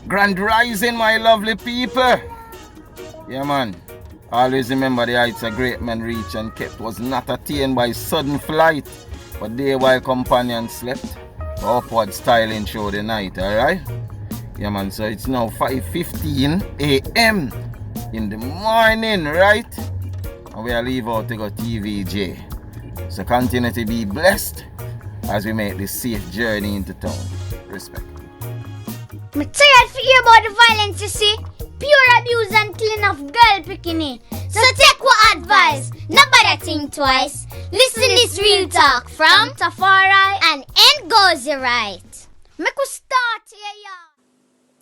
Grand rising, my lovely people. Yeah, man. Always remember the heights a great man reach and kept was not attained by sudden flight, but day while companions slept, upward styling through the night, alright? Yeah, man, so it's now 5:15 a.m. in the morning, right? And we are leave out to go TVJ. So continue to be blessed as we make this safe journey into town. Respect. I'm tired to hear about the violence, you see. Pure abuse and killing of girl bikini. So take what advice, nobody think twice. Listen this real talk from Tafari and Ngozi right. Make us start here, y'all.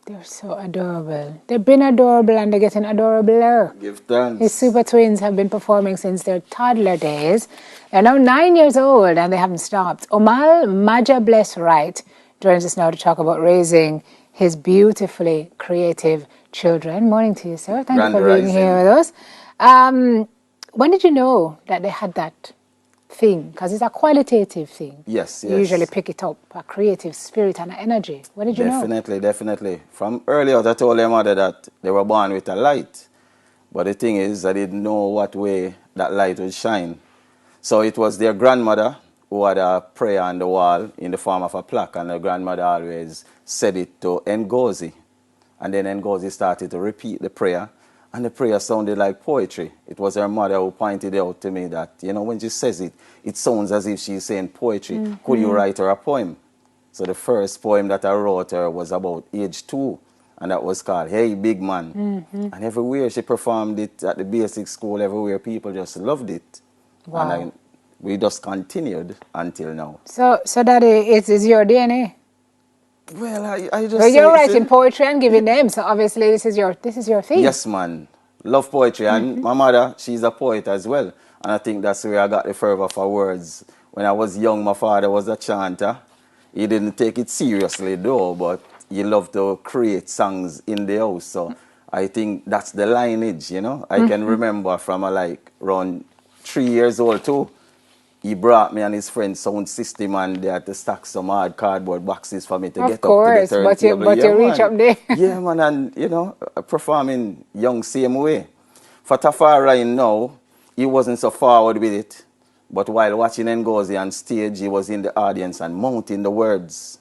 They're so adorable. They've been adorable and they're getting adorabler. Give thanks. These super twins have been performing since their toddler days. They're now 9 years old and they haven't stopped. Omal Maja Bless Wright joins us now to talk about raising his beautifully creative children. Morning to you, sir. Thank you for being here with us. When did you know that they had that thing? Because it's a qualitative thing. Yes. You usually pick it up, a creative spirit and energy. When did you know? Definitely. From early out, I told their mother that they were born with a light. But the thing is, I didn't know what way that light would shine. So it was their grandmother who had a prayer on the wall in the form of a plaque, and the grandmother always said it to Ngozi. And then Ngozi started to repeat the prayer, and the prayer sounded like poetry. It was her mother who pointed out to me that, when she says it, it sounds as if she's saying poetry. Mm-hmm. Could you write her a poem? So the first poem that I wrote her was about age 2, and that was called Hey Big Man. Mm-hmm. And everywhere she performed it, at the basic school, everywhere, people just loved it. Wow. And we just continued until now. So Daddy, it is your DNA? Well, I just. Well, you're writing poetry and giving names, so obviously this is your thing. Yes, man. Love poetry, and my mother, she's a poet as well, and I think that's where I got the fervor for words. When I was young, my father was a chanter. He didn't take it seriously though, but he loved to create songs in the house. So I think that's the lineage, I can remember from around 3 years old too. He brought me and his friend sound system, and they had to stack some hard cardboard boxes for me to get up to the turntable. But you reach up there. Yeah, man, and, performing young same way. For Tafari now, he wasn't so forward with it, but while watching Ngozi on stage, he was in the audience and mounting the words.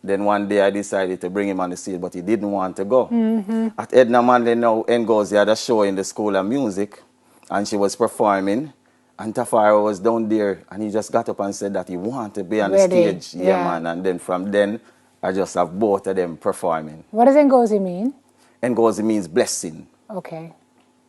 Then one day I decided to bring him on the stage, but he didn't want to go. Mm-hmm. At Edna Manley now, Ngozi had a show in the School of Music, and she was performing. And Tafari was down there, and he just got up and said that he wanted to be on the stage. Yeah, man. And then from then, I just have both of them performing. What does Ngozi mean? Ngozi means blessing. Okay.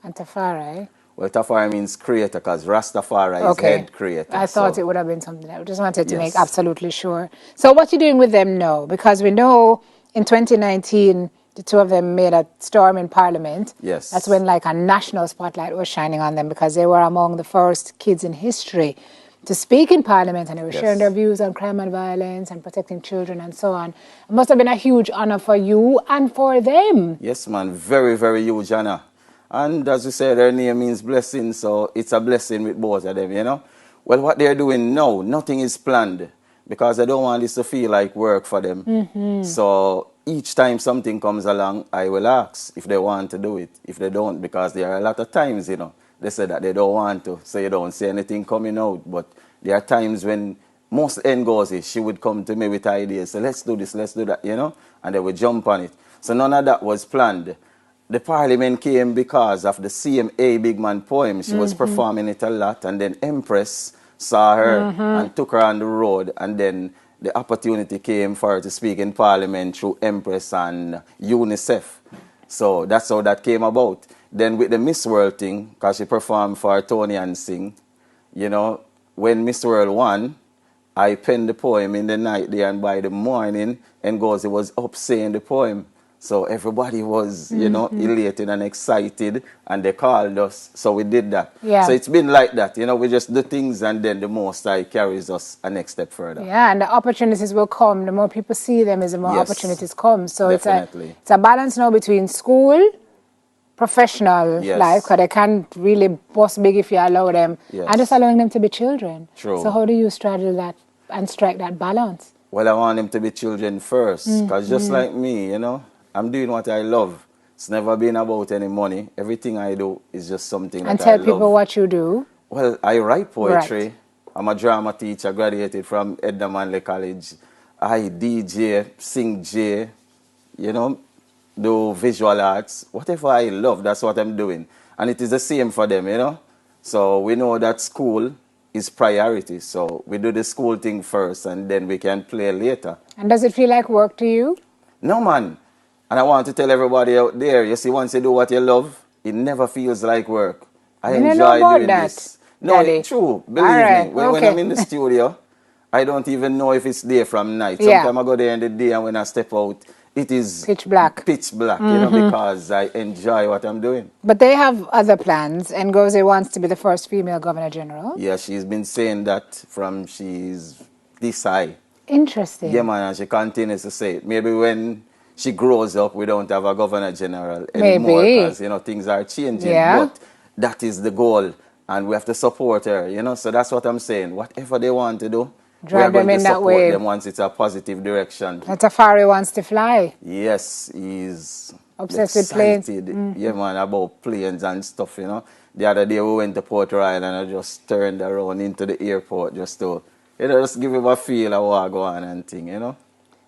And Tafari? Well, Tafari means creator, because Rastafari is head creator. I thought it would have been something. I just wanted to make absolutely sure. So what are you doing with them now? Because we know in 2019, the two of them made a storm in Parliament. Yes. That's when a national spotlight was shining on them, because they were among the first kids in history to speak in Parliament, and they were sharing their views on crime and violence and protecting children and so on. It must have been a huge honor for you and for them. Yes, man. Very, very huge honor. And as you said, their name means blessing, so it's a blessing with both of them, Well, what they're doing now, nothing is planned, because I don't want this to feel like work for them. Mm-hmm. So each time something comes along, I will ask if they want to do it. If they don't, because there are a lot of times, they say that they don't want to, so you don't see anything coming out. But there are times when most Ngozi, she would come to me with ideas, so let's do this, let's do that, and they would jump on it. So none of that was planned. The Parliament came because of the CMA Big Man poem. She was performing it a lot, and then Empress saw her and took her on the road, and then the opportunity came for her to speak in Parliament through Empress and UNICEF. So that's how that came about. Then with the Miss World thing, because she performed for Tony and Sing, when Miss World won, I penned the poem in the night there, and by the morning, Ngozi was up saying the poem. So everybody was, elated and excited, and they called us. So we did that. Yeah. So it's been like that. We just do things, and then the Most High carries us a next step further. Yeah, and the opportunities will come. The more people see them, the more opportunities come. So it's a balance now between school, professional life, because they can't really bust big if you allow them, and just allowing them to be children. True. So how do you straddle that and strike that balance? Well, I want them to be children first, because just like me, I'm doing what I love. It's never been about any money. Everything I do is just something And that I tell love. people what you do. Well, I write poetry. Right. I'm a drama teacher, graduated from Manley College. I DJ, sing J, you know, do visual arts. Whatever I love, that's what I'm doing. And it is the same for them, you know. So we know that school is priority. So we do the school thing first and then we can play later. And does it feel like work to you? No, man. And I want to tell everybody out there, you see, once you do what you love, it never feels like work. I didn't know enjoy about doing that, this. No, Daddy. it's true. Believe All right, me. When I'm in the studio, I don't even know if it's day from night. Yeah. Sometimes I go there in the day and when I step out, it is Pitch black. Pitch black, you know, because I enjoy what I'm doing. But they have other plans. Ngozi wants to be the first female Governor General. Yeah, she's been saying that from she's this high. Interesting. Yeah, man, and she continues to say it. Maybe when she grows up, we don't have a Governor General anymore because, you know, things are changing. Yeah. But that is the goal, and we have to support her, you know. So that's what I'm saying. Whatever they want to do, we are Drive them going to in that support way. them once it's a positive direction. Tafari wants to fly. Yes, he's Obsessed with planes. excited. Yeah, man, about planes and stuff, you know. The other day we went to Port Royal and I just turned around into the airport just to, you know, just give him a feel of what go on and thing, you know.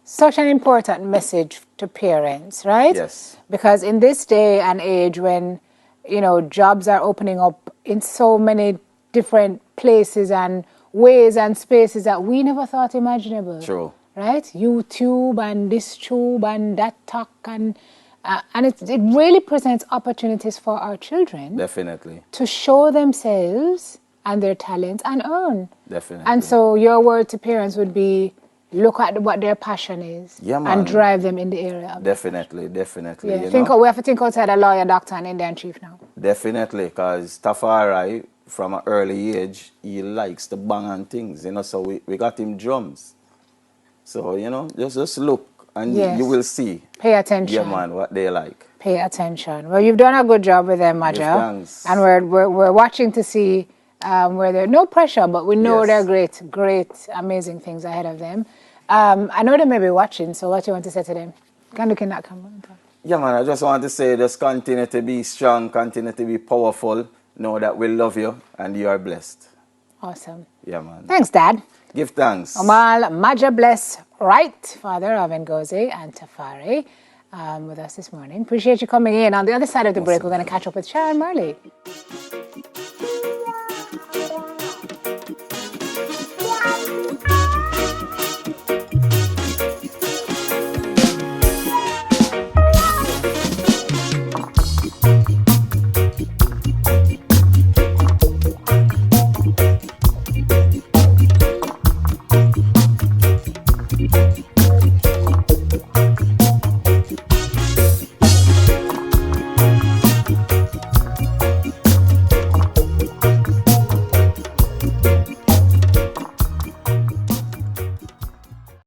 Such an important message to parents, right? Yes. Because in this day and age when, you know, jobs are opening up in so many different places and ways and spaces that we never thought imaginable. True. Right? YouTube and this tube and that talk and it really presents opportunities for our children. Definitely. To show themselves and their talents and earn. Definitely. And so your word to parents would be, look at what their passion is. Yeah, man. And drive them in the area of Definitely. yeah. You know? We have to think outside a lawyer, doctor, and Indian chief now. Definitely, because Tafari, from an early age, he likes to bang on things, you know, so we got him drums. So, you know, just look and Yes. you will see. Pay attention. Yeah, man, what they like. Pay attention. Well, you've done a good job with them, Maja. Thanks. And we're watching to see where they're, no pressure, but we know Yes. they're great, amazing things ahead of them. I know they may be watching, so what you want to say to them? Can look in that camera. Yeah, man, I just want to say, just continue to be strong, continue to be powerful. Know that we love you and you are blessed. Awesome. Yeah, man. Thanks, Dad. Give thanks. Omal Maja Bless Wright, father of Ngozi and Tafari, with us this morning. Appreciate you coming in. On the other side of the break, we're going to catch up with Sharon Marley.